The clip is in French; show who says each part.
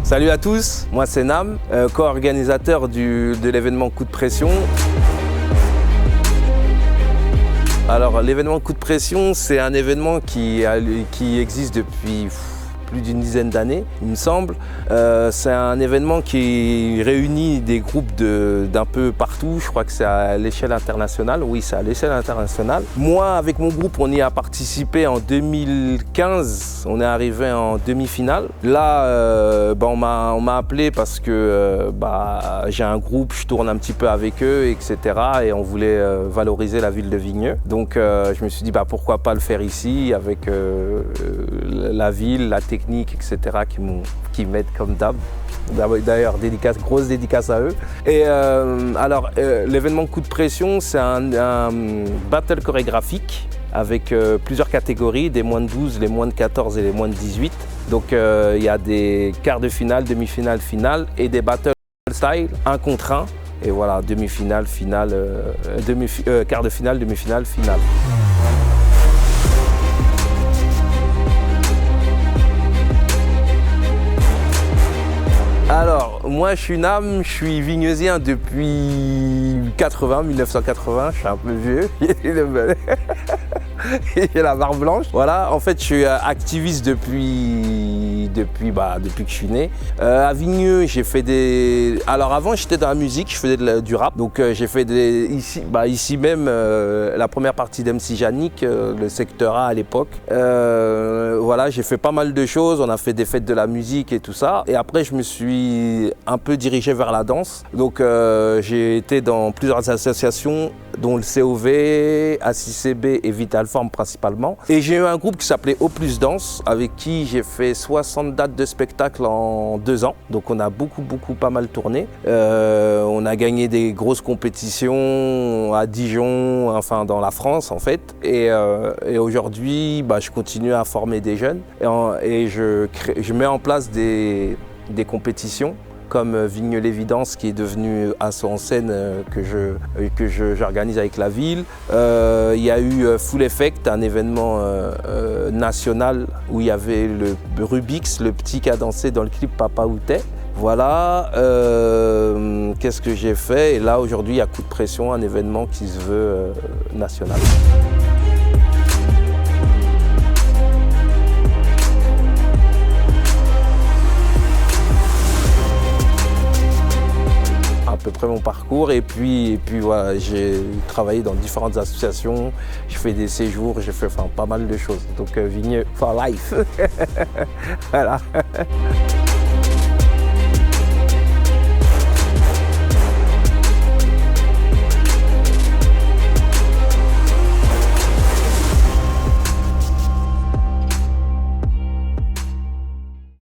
Speaker 1: Salut à tous, moi c'est Nam, co-organisateur de l'événement Coup de Pression. Alors l'événement Coup de Pression, c'est un événement qui existe depuis plus d'une dizaine d'années, il me semble. C'est un événement qui réunit des groupes d'un peu partout. Je crois que c'est à l'échelle internationale. Oui, c'est à l'échelle internationale. Moi, avec mon groupe, on y a participé en 2015. On est arrivé en demi-finale. Là, on m'a appelé parce que j'ai un groupe, je tourne un petit peu avec eux, etc. Et on voulait valoriser la ville de Vigneux. Donc, je me suis dit, pourquoi pas le faire ici avec la ville, la technique, etc. qui m'aident comme d'hab. D'ailleurs, grosse dédicace à eux. Et l'événement Coup de Pression, c'est un battle chorégraphique avec plusieurs catégories, des moins de 12, les moins de 14 et les moins de 18. Donc il y a des quarts de finale, demi-finale, finale et des battle style, 1 contre 1. Et voilà, demi-finale, finale, quart de finale, demi-finale, finale. Alors, moi je suis Nam, je suis vigneusien depuis 1980, je suis un peu vieux. J'ai la barbe blanche. Voilà, en fait je suis activiste depuis que je suis né. À Vigneux, j'ai fait des... Alors avant j'étais dans la musique, je faisais du rap. Donc j'ai fait ici même la première partie d'MC Yannick, le secteur A à l'époque. Voilà, j'ai fait pas mal de choses, on a fait des fêtes de la musique et tout ça. Et après je me suis un peu dirigé vers la danse. Donc j'ai été dans plusieurs associations, dont le COV, A6CB et Vitalform principalement. Et j'ai eu un groupe qui s'appelait O+ Danse, avec qui j'ai fait 60 dates de spectacle en 2 ans. Donc on a pas mal tourné. On a gagné des grosses compétitions à Dijon, enfin dans la France en fait. Et aujourd'hui, je continue à former des jeunes et je mets en place des compétitions comme Vigneux l'Évidence qui est devenu Asso en scène que j'organise avec la ville. Il y a eu Full Effect, un événement national où il y avait le Rubix, le petit qui a dansé dans le clip Papa Où t'es. Voilà, qu'est-ce que j'ai fait? Et là aujourd'hui il y a Coup de Pression, un événement qui se veut national. À peu près mon parcours et puis voilà, j'ai travaillé dans différentes associations, je fais des séjours, j'ai fait pas mal de choses. Donc Vigneux for life. Voilà.